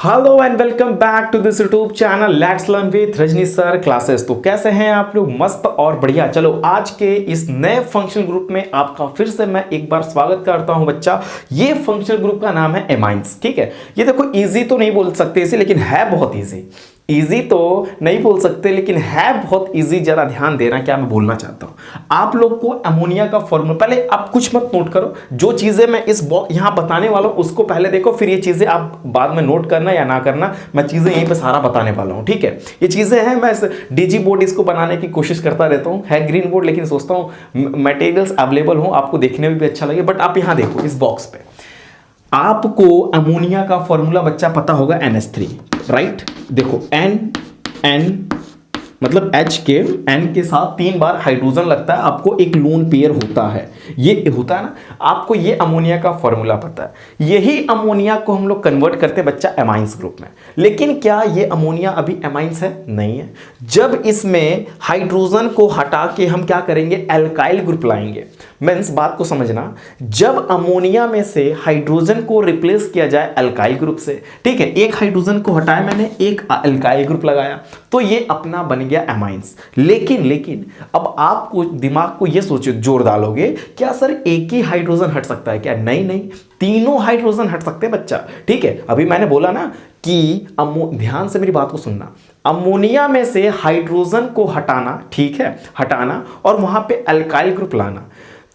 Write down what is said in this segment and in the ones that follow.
Hello and welcome back to this YouTube channel let's learn with Rajni sir classes. तो कैसे हैं आप लोग? मस्त और बढ़िया। चलो आज के इस नए फंक्शनल ग्रुप में आपका फिर से मैं एक बार स्वागत करता हूं बच्चा। ये फंक्शनल ग्रुप का नाम है एमाइंस। ठीक है, ये देखो इजी तो नहीं बोल सकते इसे, लेकिन है बहुत इजी। इजी तो नहीं बोल सकते लेकिन है बहुत इजी। जरा ध्यान देना क्या मैं बोलना चाहता हूं। आप लोग को अमोनिया का फॉर्मूला, पहले आप कुछ मत नोट करो, जो चीजें मैं इस यहां बताने वाला हूं उसको पहले देखो, फिर ये चीजें आप बाद में नोट करना या ना करना। मैं चीजें यहीं पे सारा बताने वाला हूं, ठीक है। ये चीजें हैं, मैं डीजी बोर्ड इसको बनाने की कोशिश करता रहता हूं, है ग्रीन बोर्ड, लेकिन सोचता हूं मटेरियल्स अवेलेबल हो, आपको देखने में भी अच्छा लगे। बट आप यहां देखो इस बॉक्स पे आपको अमोनिया का फॉर्मूला बच्चा पता होगा NH3, राइट। देखो N मतलब H के N के साथ 3 बार हाइड्रोजन लगता है, आपको एक लोन पेयर होता है, ये होता है ना। आपको ये अमोनिया का फॉर्मूला पता है। यही अमोनिया को हम लोग कन्वर्ट करते हैं बच्चा एमाइंस ग्रुप में। लेकिन क्या ये अमोनिया अभी एमाइंस है? नहीं है। जब इसमें हाइड्रोजन को हटा के हम क्या करेंगे, एल्काइल ग्रुप लाएंगे। मीन्स बात को समझना, जब अमोनिया में से हाइड्रोजन को रिप्लेस किया जाए एल्काइल ग्रुप से, ठीक है, एक हाइड्रोजन को हटाया मैंने, एक एल्काइल ग्रुप लगाया, तो ये अपना बन गया एमाइंस। लेकिन अब आपको दिमाग को ये सोचो, जोर डालोगे, क्या सर एक ही हाइड्रोजन हट सकता है क्या? नहीं, तीनों हाइड्रोजन हट सकते हैं बच्चा। ठीक है, अभी मैंने बोला ना कि ध्यान से मेरी बात को सुनना, अमोनिया में से हाइड्रोजन को हटाना, ठीक है, हटाना, और वहां पे अल्काइल ग्रुप लाना,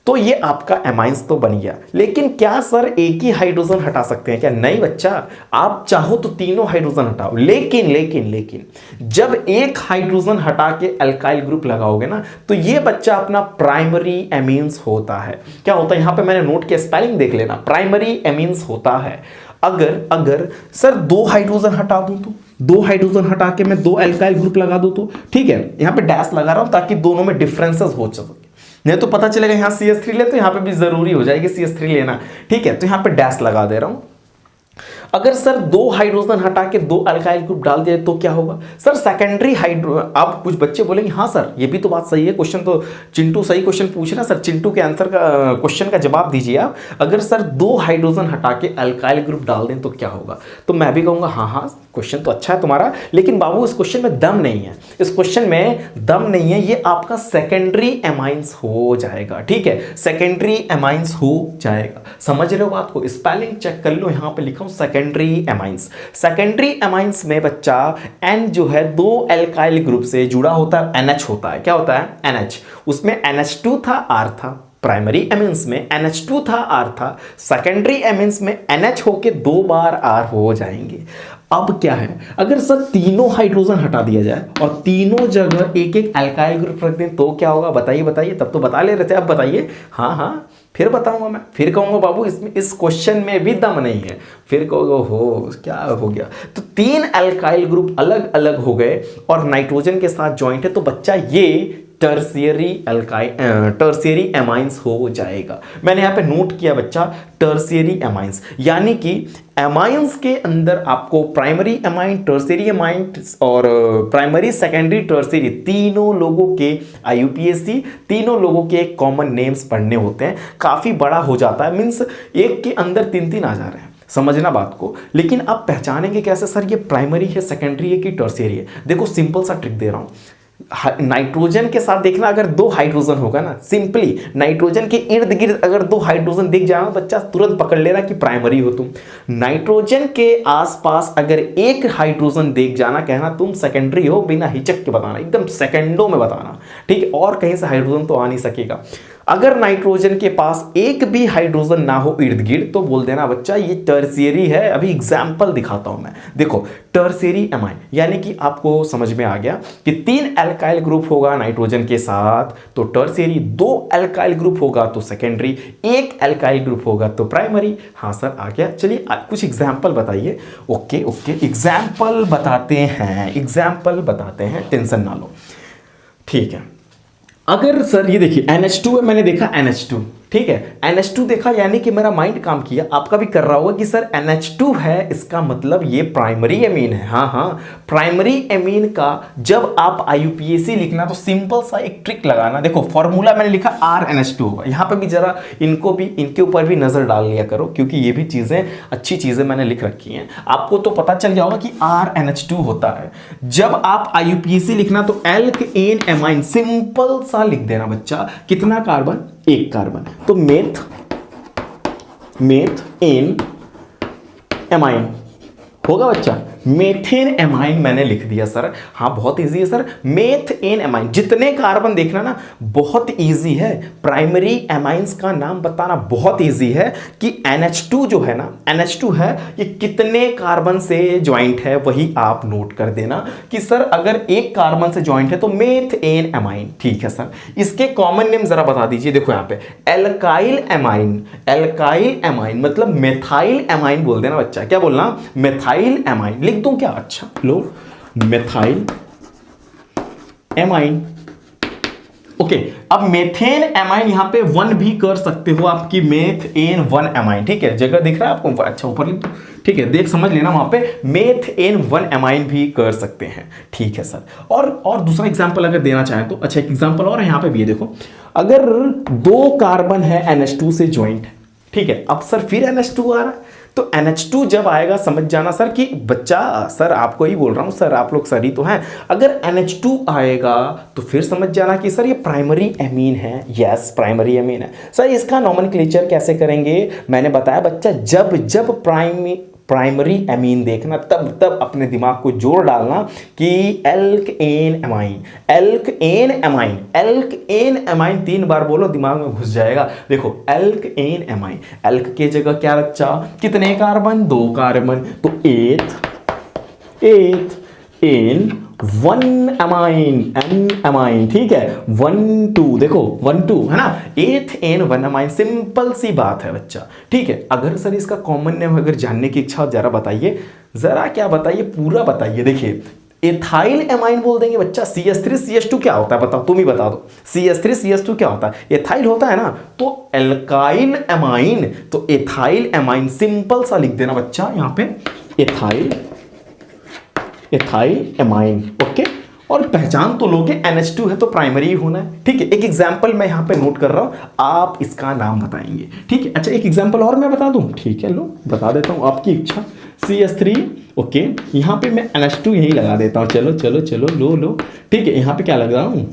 तो ये आपका एमाइंस तो बन गया। लेकिन क्या सर एक ही हाइड्रोजन हटा सकते हैं क्या? नहीं बच्चा, आप चाहो तो तीनों हाइड्रोजन हटाओ, लेकिन जब एक हाइड्रोजन हटा के अल्काइल ग्रुप लगाओगे ना, तो ये बच्चा अपना प्राइमरी एमीन्स होता है। क्या होता है, यहां पे मैंने नोट किया, स्पेलिंग देख लेना, प्राइमरी एमीन्स होता है। अगर सर 2 हाइड्रोजन हटा दूं तो 2 हाइड्रोजन हटा के मैं 2 अल्काइल ग्रुप लगा दूं तो, ठीक है, यहां पे डैश लगा रहा हूं ताकि दोनों में डिफरेंसेस हो सके, नहीं तो पता चलेगा यहां CH3 ले तो यहां पे भी जरूरी हो जाएगी CH3 लेना, ठीक है। तो यहां पे डैश लगा दे रहा हूं। अगर सर 2 हाइड्रोजन हटा के 2 अल्काइल ग्रुप डाल दिया तो क्या होगा सर? सेकेंडरी हाइड्रो, आप कुछ बच्चे बोलेंगे हाँ सर ये भी तो बात सही है, क्वेश्चन तो चिंटू सही क्वेश्चन पूछ रहा सर, चिंटू के आंसर का क्वेश्चन का जवाब दीजिए आप। अगर सर 2 हाइड्रोजन हटा के अल्काइल ग्रुप डाल दें तो क्या होगा? तो मैं भी कहूंगा हाँ, क्वेश्चन तो अच्छा है तुम्हारा, लेकिन बाबू इस क्वेश्चन में दम नहीं है, इस क्वेश्चन में दम नहीं है, ये आपका सेकेंडरी एमाइंस हो जाएगा, ठीक है, सेकेंडरी एमाइंस हो जाएगा। समझ रहे हो बात को? स्पेलिंग चेक कर लो, यहां पे लिखा हूं सेकेंडरी एमाइंस। सेकेंडरी एमाइंस में बच्चा N जो है 2 एल्काइल ग्रुप से जुड़ा होता है, NH होता है। क्या होता है? NH। उसमें NH2 था, R था। प्राइमरी एमिन्स में NH2 था, R था। सेकेंडरी एमिन्स में NH होके 2 बार R हो जाएंगे। अब क्या है, अगर सर तीनों हाइड्रोजन हटा दिया जाए और तीनों जगह एक एक अल्काइल ग्रुप रख दें तो क्या होगा? बताइए। तब तो बता ले रहे थे, अब बताइए। हाँ, फिर बताऊंगा मैं, फिर कहूंगा बाबू इसमें इस क्वेश्चन में भी दम नहीं है, फिर कहोगे हो क्या हो गया। तो 3 अल्काइल ग्रुप अलग अलग हो गए और नाइट्रोजन के साथ ज्वाइंट है, तो बच्चा ये टर्शियरी एमाइंस हो जाएगा। मैंने यहां पे नोट किया बच्चा, टर्शियरी एमाइंस, यानी कि एमाइंस के अंदर आपको प्राइमरी एमाइन, टर्शियरी एमाइन और प्राइमरी, सेकेंडरी, टर्शियरी तीनों लोगों के IUPAC तीनों लोगों के कॉमन नेम्स पढ़ने होते हैं। काफी बड़ा हो जाता है, मीन्स एक के अंदर 3 आ जा रहे हैं, समझना बात को। लेकिन आप पहचानेंगे कैसे सर ये प्राइमरी है, सेकेंडरी है कि टर्शियरी है? देखो सिंपल सा ट्रिक दे रहा हूं, नाइट्रोजन के साथ देखना, अगर 2 हाइड्रोजन होगा ना, सिंपली नाइट्रोजन के इर्द गिर्द अगर 2 हाइड्रोजन दिख जाए बच्चा तुरंत पकड़ लेना कि प्राइमरी हो तुम। नाइट्रोजन के आसपास अगर 1 हाइड्रोजन देख जाना, कहना तुम सेकेंडरी हो, बिना हिचक के बताना, एकदम सेकंडों में बताना, ठीक है, और कहीं से हाइड्रोजन तो आ नहीं सकेगा। अगर नाइट्रोजन के पास एक भी हाइड्रोजन ना हो इर्द गिर्द तो बोल देना बच्चा ये टर्शियरी है। अभी एग्जांपल दिखाता हूं मैं, देखो टर्शियरी एमाइन, यानी कि आपको समझ में आ गया कि 3 अल्काइल ग्रुप होगा नाइट्रोजन के साथ तो टर्शियरी, 2 अल्काइल ग्रुप होगा तो सेकेंडरी, 1 अल्काइल ग्रुप होगा तो प्राइमरी। हाँ सर आ गया, चलिए कुछ एग्जाम्पल बताइए। ओके एग्जाम्पल बताते हैं, टेंशन ना लो, ठीक है। अगर सर ये देखिए NH2 है, मैंने देखा NH2, ठीक है, NH2 देखा यानी कि मेरा माइंड काम किया, आपका भी कर रहा होगा कि सर NH2 है, इसका मतलब ये प्राइमरी एमीन है। हाँ हाँ, प्राइमरी एमीन का जब आप IUPAC लिखना तो सिंपल सा एक ट्रिक लगाना। देखो फॉर्मूला मैंने लिखा RNH2 होगा, यहाँ पे भी जरा इनको भी, इनके ऊपर भी नजर डाल लिया करो, क्योंकि ये भी चीजें अच्छी चीजें मैंने लिख रखी हैं, आपको तो पता चल जाएगा कि RNH2 होता है। जब आप IUPAC लिखना तो एल्केन एमाइन सिंपल सा लिख देना बच्चा, कितना कार्बन, एक कार्बन, तो मेथ एन एमाइन होगा बच्चा, मेथेन एमाइन मैंने लिख दिया सर। हाँ बहुत इजी है सर, मेथ एन एमाइन, जितने कार्बन देखना ना बहुत इजी है, प्राइमरी एमाइंस का नाम बताना बहुत इजी है कि NH2 जो है ना, NH2 है ये कितने कार्बन से ज्वाइंट है, वही आप नोट कर देना कि सर अगर एक कार्बन से ज्वाइंट है तो मेथ एन एमाइन। ठीक है सर, इसके कॉमन नेम जरा बता दीजिए। देखो यहाँ पे एल्काइल एमाइन, एल्काइल एमाइन मतलब मेथाइल एमाइन बोल देना बच्चा, क्या बोलना, मेथाइल एमाइन लिख दूं क्या, अच्छा लो मेथाइल एमाइन। ओके, अब मेथेन एमाइन यहां पे 1 भी कर सकते हो, आपकी मेथ एन 1 एमाइन। ठीक है, जगह दिख रहा है आपको, अच्छा ऊपर लिख दो, ठीक है, देख समझ लेना, वहां पे मेथ एन 1 एमाइन भी कर सकते हैं। ठीक है सर, और दूसरा एग्जांपल अगर देना चाहें तो, अच्छा एक एग्जांपल और है यहां पे भी, देखो अगर 2 कार्बन है NH2 से ज्वाइंट है, ठीक है, अब सर फिर NH2 आ रहा है, तो NH2 जब आएगा समझ जाना सर कि बच्चा, सर आपको ही बोल रहा हूं सर, आप लोग सर ही तो हैं, अगर NH2 आएगा तो फिर समझ जाना कि सर ये प्राइमरी एमीन है। यस प्राइमरी एमीन है सर। इसका नोमेनक्लेचर कैसे करेंगे मैंने बताया बच्चा, जब जब प्राइमरी एमीन देखना तब अपने दिमाग को जोर डालना कि alkane amine, alkane amine, alkane amine 3 बार बोलो, दिमाग में घुस जाएगा। देखो एल्केन एमाइन, एल्क के जगह क्या रखा, कितने कार्बन, 2 कार्बन, तो एथ एन 1 एमाइन, एन एमाइन, ठीक है, 1 2, देखो 1 2 है ना, एथ एन 1 एमाइन, सिंपल सी बात है बच्चा। ठीक है, अगर सर इसका कॉमन नेम अगर जानने की इच्छा हो, जरा बताइए, जरा क्या बताइए, पूरा बताइए। देखिए एथाइल एमाइन बोल देंगे बच्चा, CH3CH2 क्या होता है बताओ, तुम ही बता दो, CH3CH2 क्या होता है, एथाइल होता है ना, तो एल्काइल एमाइन, तो एथाइल एमाइन सिंपल सा लिख देना बच्चा यहाँ पे, एथाइल एमाइन। ओके, और पहचान तो लोगे NH2 है तो प्राइमरी ही होना है। ठीक है, एक एग्जांपल मैं यहाँ पे नोट कर रहा हूँ, आप इसका नाम बताएंगे। ठीक है, अच्छा एक एग्जांपल और मैं बता दूं, ठीक है लो बता देता हूँ, आपकी इच्छा, CH3। ओके, यहाँ पे मैं NH2 यही लगा देता हूँ, चलो चलो चलो लो। ठीक है, यहाँ पे क्या लगा दूँ,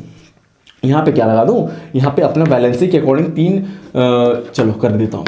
यहाँ पे क्या लगा दूँ, यहाँ पे अपना वैलेंसी के अकॉर्डिंग 3 चलो कर देता हूँ।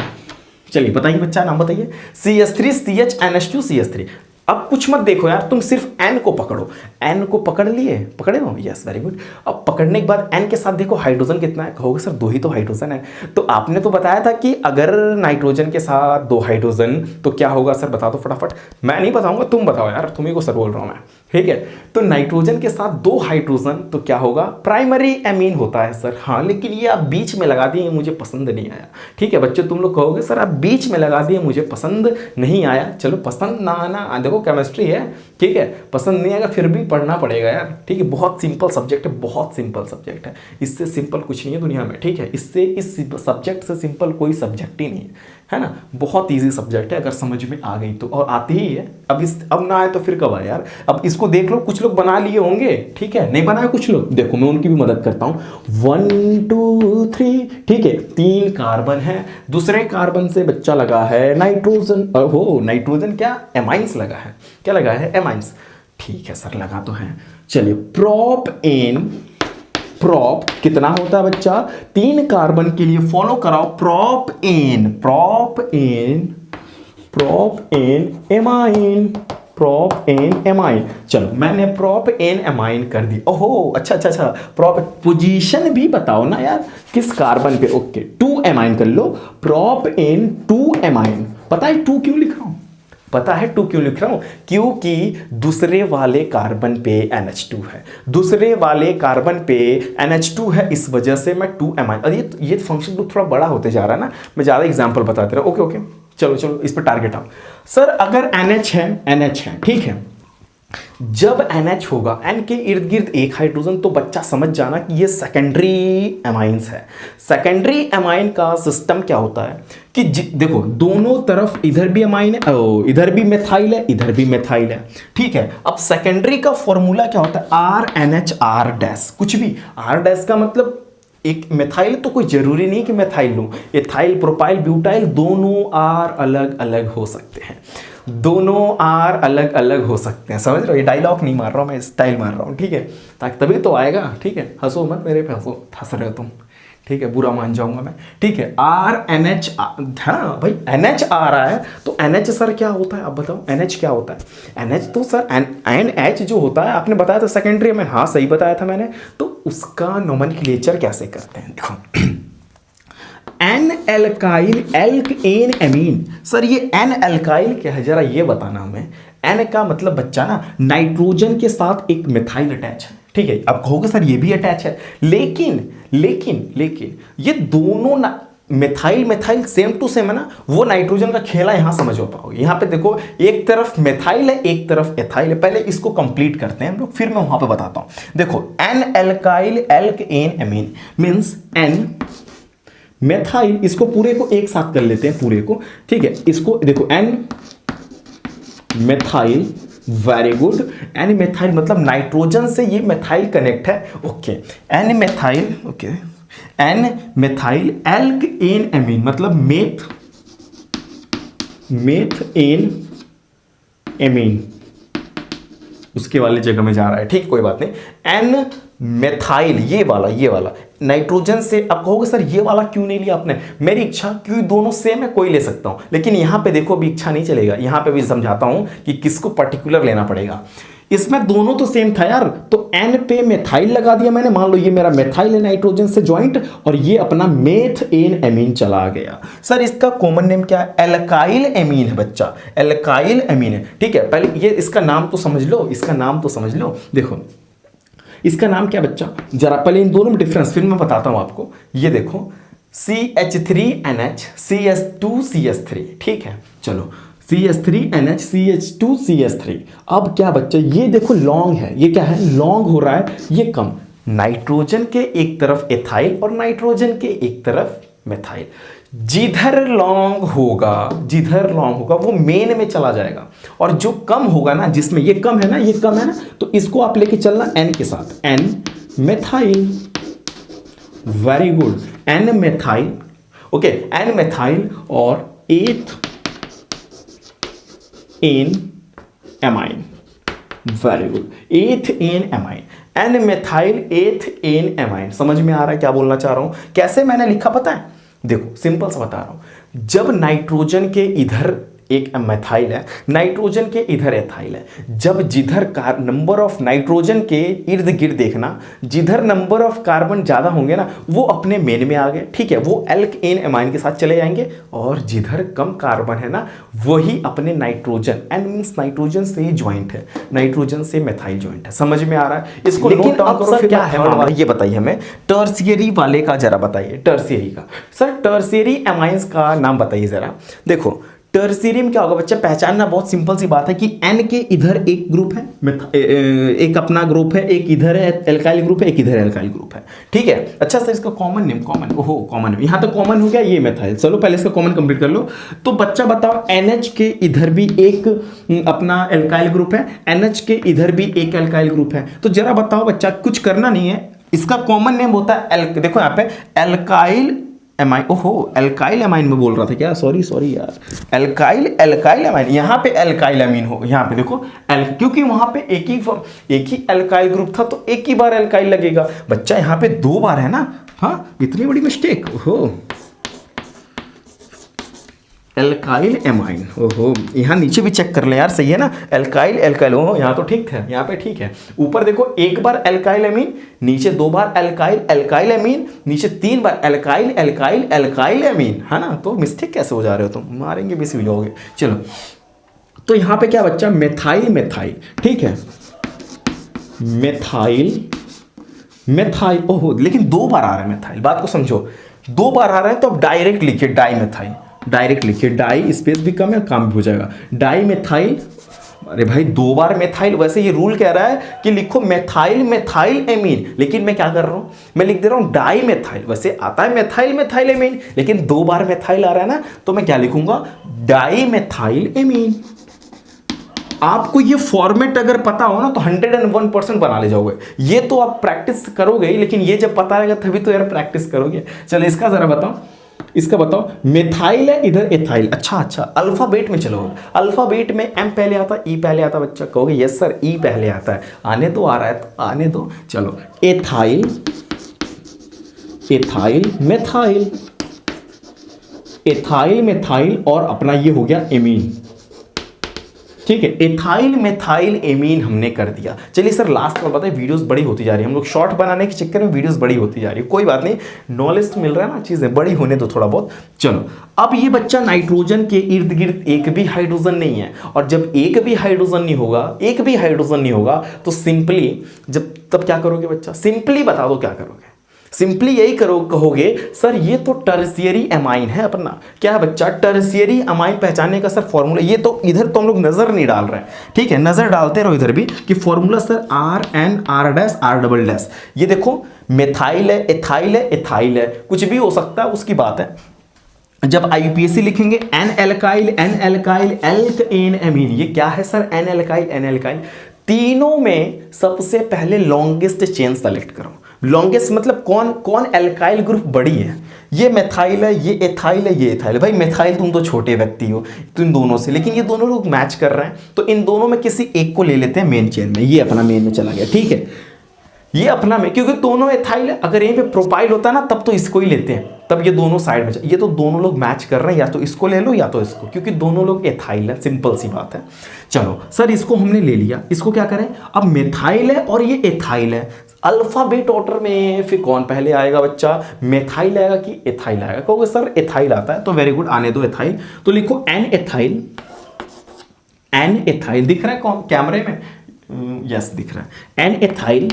चलिए बताइए बच्चा, नाम बताइए, CH3 CH NH2 CH3। अब कुछ मत देखो यार, तुम सिर्फ N को पकड़ो, N को पकड़ लिए, पकड़े हो, यस वेरी गुड। अब पकड़ने के बाद N के साथ देखो हाइड्रोजन कितना है, कहोगे सर 2 ही तो हाइड्रोजन है, तो आपने तो बताया था कि अगर नाइट्रोजन के साथ 2 हाइड्रोजन तो क्या होगा सर, बता दो फटाफट। मैं नहीं बताऊंगा, तुम बताओ यार, तुम्ही को सर बोल रहा हूं मैं। ठीक है, तो नाइट्रोजन के साथ 2 हाइड्रोजन तो क्या होगा, प्राइमरी एमीन होता है सर। हाँ, लेकिन ये आप बीच में लगा दिए, मुझे पसंद नहीं आया। ठीक है बच्चों, तुम लोग कहोगे सर आप बीच में लगा दिए, मुझे पसंद नहीं आया। चलो पसंद ना आना, देखो केमिस्ट्री है, ठीक है, पसंद नहीं आएगा फिर भी पढ़ना पड़ेगा यार। ठीक है, बहुत सिंपल सब्जेक्ट है, बहुत सिंपल सब्जेक्ट है, इससे सिंपल कुछ नहीं है दुनिया में। ठीक है, इससे इस सब्जेक्ट से सिंपल कोई सब्जेक्ट ही नहीं है ना, बहुत इजी सब्जेक्ट है, अगर समझ में आ गई तो, और आती ही है। अब ना आए तो फिर कब आए यार, अब इसको देख लो, कुछ लोग बना लिए होंगे, ठीक है, नहीं बनाए कुछ लोग, देखो मैं उनकी भी मदद करता हूँ। 1 2 3, ठीक है, 3 कार्बन है, दूसरे कार्बन से बच्चा लगा है नाइट्रोजन, हो नाइट्रोजन क्या, एमाइंस लगा है, क्या लगा है, एमाइंस। ठीक है सर, लगा तो है। चलिए प्रोप कितना होता है बच्चा, 3 कार्बन के लिए फॉलो कराओ, प्रोप एन एमाइन। चलो मैंने प्रोप एन एमाइन कर दी। ओहो अच्छा, प्रोप पोजीशन भी बताओ ना यार, किस कार्बन पे। ओके, 2 एमाइन कर लो, प्रोप एन 2 एमाइन। पता है 2 क्यों लिख रहा हूं, पता है 2 क्यों लिख रहा हूं, क्योंकि दूसरे वाले कार्बन पे NH2 है, दूसरे वाले कार्बन पे NH2 है, इस वजह से मैं 2 एमाइन। और ये फंक्शन ग्रुप थोड़ा बड़ा होते जा रहा है ना, मैं ज़्यादा एग्जांपल बताते रहा। ओके, चलो इस पर टारगेट आओ। सर अगर NH है, ठीक है, जब NH होगा, N के इर्द गिर्द एक हाइड्रोजन, तो बच्चा समझ जाना कि ये सेकेंडरी एमाइंस है। सेकेंडरी एमाइन का सिस्टम क्या होता है कि देखो दोनों तरफ इधर भी एमाइन है, इधर भी मेथाइल है, इधर भी मेथाइल है, ठीक है। अब सेकेंडरी का फॉर्मूला क्या होता है, RNH R डैश, कुछ भी R डैश का मतलब एक मेथाइल, तो कोई जरूरी नहीं कि मेथाइल लूं, एथाइल प्रोपाइल ब्यूटाइल दोनों R अलग अलग हो सकते हैं, दोनों R अलग अलग हो सकते हैं। समझ रहे हो, ये डायलॉग नहीं मार रहा हूं मैं, स्टाइल मार रहा हूं, ठीक है, ताकि तभी तो आएगा, ठीक है। हंसो मत मेरे पे, हंस रहे हो तुम, ठीक है, बुरा मान जाऊंगा मैं, ठीक है। RNH, हाँ भाई NH आ रहा है, तो NH सर क्या होता है, अब बताओ NH क्या होता है। NH तो सर NH जो होता है, आपने बताया था सेकेंडरी में, हाँ सही बताया था मैंने, तो उसका नोमेनक्लेचर कैसे करते हैं, देखो N alkyl alkanamine. Sir ये एन एल्काइल क्या है, जरा ये बताना हमें। एन का मतलब बच्चा ना नाइट्रोजन के साथ एक मिथाइल अटैच है, ठीक है। अब कहोगे सर ये भी अटैच है, लेकिन लेकिन लेकिन ये दोनों ना methyl methyl same to same है ना, वो नाइट्रोजन का खेला यहां समझ हो पाओगे। यहां पे देखो एक तरफ मिथाइल है, एक तरफ एथाइल है। पहले इसको कंप्लीट करते हैं हम लोग, फिर मैं वहां पे बताता हूं। देखो N alkyl alkanamine means N methyl, इसको पूरे को एक साथ कर लेते हैं, पूरे को, ठीक है। इसको देखो N methyl, very good. N methyl मतलब नाइट्रोजन से ये मेथाइल कनेक्ट है, okay. N methyl, okay, N methyl alkanamine मतलब मेथ एन एमीन, उसके वाली जगह में जा रहा है, ठीक, कोई बात नहीं। एन मेथाइल ये वाला नाइट्रोजन से, अब कहोगे सर ये वाला क्यों नहीं लिया आपने, मेरी इच्छा, क्यों दोनों सेम है, कोई ले सकता हूं, लेकिन यहां पे देखो अभी इच्छा नहीं चलेगा, यहां पे भी समझाता हूं कि किसको पर्टिकुलर लेना पड़ेगा। इसमें दोनों तो सेम था यार, तो एन पे मेथाइल लगा दिया मैंने, मान लो ये मेरा मेथाइल है नाइट्रोजन से ज्वाइंट, और ये अपना मेथ एन एमीन चला गया। सर इसका कॉमन नेम क्या है, एल्काइल एमीन है बच्चा, एल्काइल एमीन है, ठीक है। पहले ये इसका नाम तो समझ लो, इसका नाम तो समझ लो। देखो इसका नाम क्या बच्चा, जरा पहले इन दोनों में डिफरेंस फिर मैं बताता हूं आपको। ये देखो CH3NH CS2CS3, ठीक है, चलो CH3NH CH2CH3। अब क्या बच्चा, ये देखो लॉन्ग है, ये क्या है, लॉन्ग हो रहा है, ये कम, नाइट्रोजन के एक तरफ एथाइल और नाइट्रोजन के एक तरफ मेथाइल। जिधर लॉन्ग होगा वो मेन में चला जाएगा, और जो कम होगा ना, जिसमें ये कम है ना, ये कम है ना, तो इसको आप लेके चलना एन के साथ, N methyl, very good, N methyl, okay, N methyl और ethanamine, very good, ethanamine, N methyl ethanamine. समझ में आ रहा है क्या बोलना चाह रहा हूं, कैसे मैंने लिखा पता है, देखो सिंपल सा बता रहा हूं। जब नाइट्रोजन के इधर एक मेथाइल है, नाइट्रोजन के इधर एथाइल है, जब जिधर नंबर ऑफ नाइट्रोजन के इर्द गिर्द देखना, जिधर नंबर ऑफ कार्बन ज्यादा होंगे ना, वो अपने मेन में आ गए, ठीक है, वो एल्क एन एमाइन के साथ चले जाएंगे, और जिधर कम कार्बन है ना, वही अपने नाइट्रोजन, एन मींस नाइट्रोजन से ही ज्वाइंट है, नाइट्रोजन से मेथाइल ज्वाइंट है। समझ में आ रहा है इसको, लेकिन अब सर क्या है, ये बताइए हमें, टर्शियरी वाले का जरा बताइए, टर्शियरी का। सर टर्शियरी एमाइंस का नाम बताइए जरा। देखो टर्शियरी में क्या होगा बच्चा, पहचानना बहुत सिंपल सी बात है कि एन के इधर एक ग्रुप है, एक अपना ग्रुप है, एक इधर है एल्काइल ग्रुप है, एक इधर एल्काइल ग्रुप है, ठीक है। अच्छा सर इसका कॉमन नेम, कॉमन यहाँ तो कॉमन हो गया, ये मेथाइल, चलो पहले इसका कॉमन कंप्लीट कर लो। तो बच्चा बताओ NH के इधर भी एक अपना एल्काइल ग्रुप है, NH के इधर भी एक एल्काइल ग्रुप है, तो जरा बताओ बच्चा, कुछ करना नहीं है, इसका कॉमन नेम होता है देखो यहाँ पे एल्काइल एमाइन, ओहो एल्काइल एमाइन में बोल रहा था क्या, सॉरी यार, एल्काइल एमाइन, यहाँ पे एल्काइल एमीन हो, यहाँ पे देखो क्योंकि वहां पे एक ही एल्काइल ग्रुप था, तो एक ही बार एल्काइल लगेगा बच्चा, यहाँ पे 2 बार है ना, हाँ इतनी बड़ी मिस्टेक, ओहो एल्काइल एमाइन, ओहो यहाँ नीचे भी चेक कर ले यार, सही है ना, एल्काइल, ओहो यहाँ तो ठीक है, यहाँ पे ठीक है, ऊपर देखो एक बार एल्काइल एमीन, नीचे 2 बार एल्काइल एमीन, नीचे 3 बार एल्काइल एमीन, है ना, तो मिस्टेक कैसे हो जा रहे हो तुम, मारेंगे भी हो जाओगे। चलो तो यहाँ पे क्या बच्चा, मेथाइल, ठीक है, मेथाइल, ओहो लेकिन 2 बार आ रहा है मेथाइल, बात को समझो, 2 बार आ रहा है, तो अब डायरेक्ट लिखिए डाई स्पेस भी कम है, काम भी हो जाएगा, डाई मेथाइल, अरे भाई 2 बार मेथाइल, वैसे ये रूल कह रहा है कि लिखो मेथाइल मेथाइल एमीन, लेकिन मैं क्या कर रहा हूं, मैं लिख दे रहा हूं डाई मेथाइल। वैसे आता है मेथाइल मेथाइल एमीन, लेकिन 2 बार मेथाइल आ रहा है ना, तो मैं क्या लिखूंगा, डाई मेथाइल एमीन। आपको ये फॉर्मेट अगर पता हो ना तो 101% बना ले जाओगे। ये तो आप प्रैक्टिस करोगे ही, लेकिन ये जब पता रहेगा तभी तो यार प्रैक्टिस करोगे। चलो इसका जरा बताओ, इसका बताओ। मेथाइल है, इधर एथाइल। अच्छा अल्फाबेट में चलो, अल्फाबेट में एम पहले आता, ई पहले आता। बच्चा कहोगे यस सर ई पहले आता है, आने दो, आ रहा है तो आने दो। चलो ethyl, ethyl methyl, ethyl methyl और अपना ये हो गया एमीन। ठीक है, एथाइल मेथाइल एमीन हमने कर दिया। चलिए सर लास्ट में बताइए, वीडियोस बड़ी होती जा रही है, हम लोग शॉर्ट बनाने के चक्कर में वीडियोस बड़ी होती जा रही है। कोई बात नहीं, नॉलेज मिल रहा है ना, चीजें बड़ी होने दो थोड़ा बहुत। चलो अब ये बच्चा नाइट्रोजन के इर्द गिर्द एक भी हाइड्रोजन नहीं है, और जब एक भी हाइड्रोजन नहीं होगा, एक भी हाइड्रोजन नहीं होगा तो सिंपली जब तब क्या करोगे बच्चा, सिंपली बता दो क्या करोगे। सिंपली यही कहोगे सर ये तो टर्शियरी एमाइन है अपना। क्या है बच्चा, टर्शियरी एमाइन पहचानने का सर फॉर्मूला, ये तो इधर तो हम लोग नजर नहीं डाल रहे हैं, ठीक है, नजर डालते रहो इधर भी कि फॉर्मूला सर RN R', ये देखो मेथाइल है, एथाइल है, एथाइल है, कुछ भी हो सकता है, उसकी बात है। जब आईपीएससी लिखेंगे N alkyl alkanamine, ये क्या है सर, एन एल्काइल। तीनों में सबसे पहले लॉन्गेस्ट चेन सेलेक्ट करो। लॉन्गेस्ट मतलब कौन एल्काइल ग्रुप बड़ी है, ये मेथाइल है, ये एथाइल है, ये एथाइल है। भाई मेथाइल तुम तो छोटे व्यक्ति हो तो इन दोनों से, लेकिन ये दोनों लोग मैच कर रहे हैं, तो इन दोनों में किसी एक को ले लेते हैं मेन चेन में। ये अपना मेन में चला गया, ठीक है, ये अपना में, क्योंकि दोनों एथाइल है। अगर यहीं पे प्रोपाइल होता ना तब तो इसको ही लेते हैं, तब ये दोनों साइड में, ये तो दोनों लोग मैच कर रहे हैं, या तो इसको ले लो या तो इसको, क्योंकि दोनों लोग एथाइल है, सिंपल सी बात है। चलो सर इसको हमने ले लिया, इसको क्या करें, अब मेथाइल है और ये एथाइल है, अल्फाबेट ऑर्डर में फिर कौन पहले आएगा बच्चा, मेथाइल आएगा कि एथाइल आएगा। कहोगे सर एथाइल आता है, तो वेरी गुड, आने दो एथाइल। तो लिखो एन एथाइल, एन एथाइल दिख रहा है कौन कैमरे में, यस दिख रहा है, N ethyl,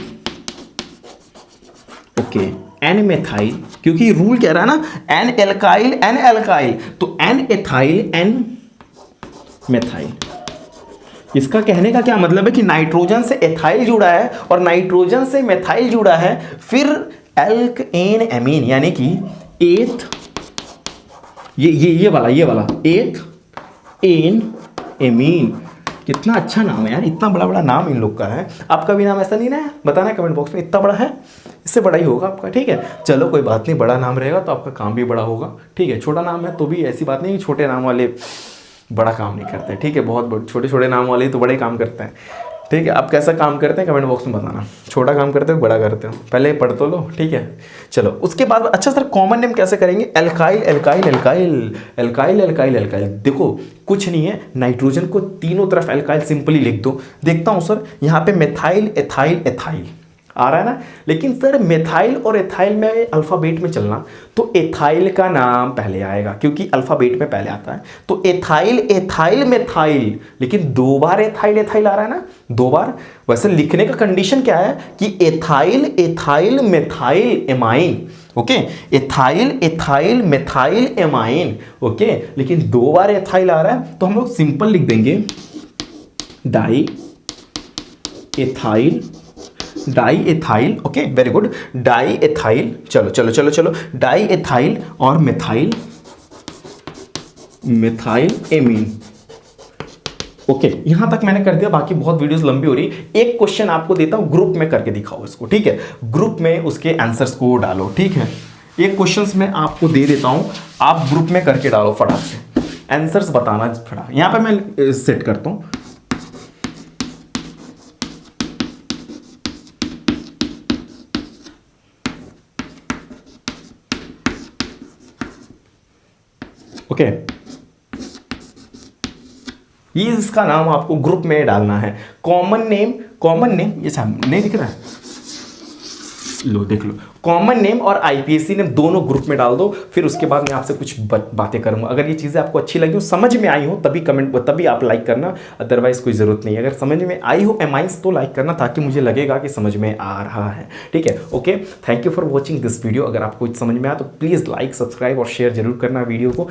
okay, N methyl, क्योंकि रूल कह रहा है ना एन एल्काइल, तो एन एथाइल एन मेथाइल। इसका कहने का क्या मतलब है कि नाइट्रोजन से एथाइल जुड़ा है और नाइट्रोजन से मेथाइल जुड़ा है, फिर एल्क एन एमीन, यानी कि एथ, ये वाला एथ एन एमीन। कितना अच्छा नाम है यार, इतना बड़ा नाम इन लोग का है। आपका भी नाम ऐसा नहीं ना है, बताना कमेंट बॉक्स में, इतना बड़ा है, इससे बड़ा ही होगा आपका, ठीक है। चलो कोई बात नहीं, बड़ा नाम रहेगा तो आपका काम भी बड़ा होगा, ठीक है। छोटा नाम है तो भी ऐसी बात नहीं कि छोटे नाम वाले बड़ा काम नहीं करते, ठीक है, बहुत छोटे नाम वाले तो बड़े काम करते हैं, ठीक है। आप कैसा काम करते हैं कमेंट बॉक्स में बताना, छोटा काम करते हो बड़ा करते हो, पहले पढ़ तो लो, ठीक है। चलो उसके बाद अच्छा सर कॉमन नेम कैसे करेंगे, एल्काइल। देखो कुछ नहीं है, नाइट्रोजन को तीनों तरफ एल्काइल सिंपली लिख दो। देखता हूँ सर यहाँ पे मेथाइल एथाइल आ रहा है ना, लेकिन सर मेथाइल और एथाइल में अल्फाबेट में चलना तो एथाइल का नाम पहले आएगा, क्योंकि अल्फाबेट में पहले आता है। तो एथाइल मेथाइल, लेकिन 2 बार एथाइल आ रहा है ना, 2 बार। वैसे लिखने का कंडीशन क्या है कि ethyl methyl amine, okay, ethyl methyl amine, okay, लेकिन 2 बार एथाइल आ रहा है तो हम लोग सिंपल लिख देंगे diethyl, okay very good, diethyl. चलो डाई एथाइल और मेथाइल एमीन, ओके, यहां तक मैंने कर दिया। बाकी बहुत वीडियोस लंबी हो रही। एक क्वेश्चन आपको देता हूं, ग्रुप में करके दिखाओ इसको, ठीक है, ग्रुप में उसके आंसर्स को डालो, ठीक है। एक क्वेश्चंस मैं आपको दे देता हूं, आप ग्रुप में करके डालो फटाक से, आंसर्स बताना फटाक। यहां पे मैं सेट करता हूं, ओके, ये इसका नाम आपको ग्रुप में डालना है। कॉमन नेम ये नहीं दिख रहा है, लो देख लो, कॉमन नेम और आईपीएससी नेम दोनों ग्रुप में डाल दो। फिर उसके बाद मैं आपसे कुछ बातें करूंगा। अगर ये चीजें आपको अच्छी लगी हो, समझ में आई हो, तभी आप लाइक करना, अदरवाइज कोई जरूरत नहीं है। अगर समझ में आई हो एमाइंस तो लाइक करना, ताकि मुझे लगेगा कि समझ में आ रहा है, ठीक है। Okay, thank you for watching this video. अगर आपको कुछ समझ में आया तो प्लीज लाइक, सब्सक्राइब और शेयर जरूर करना वीडियो को।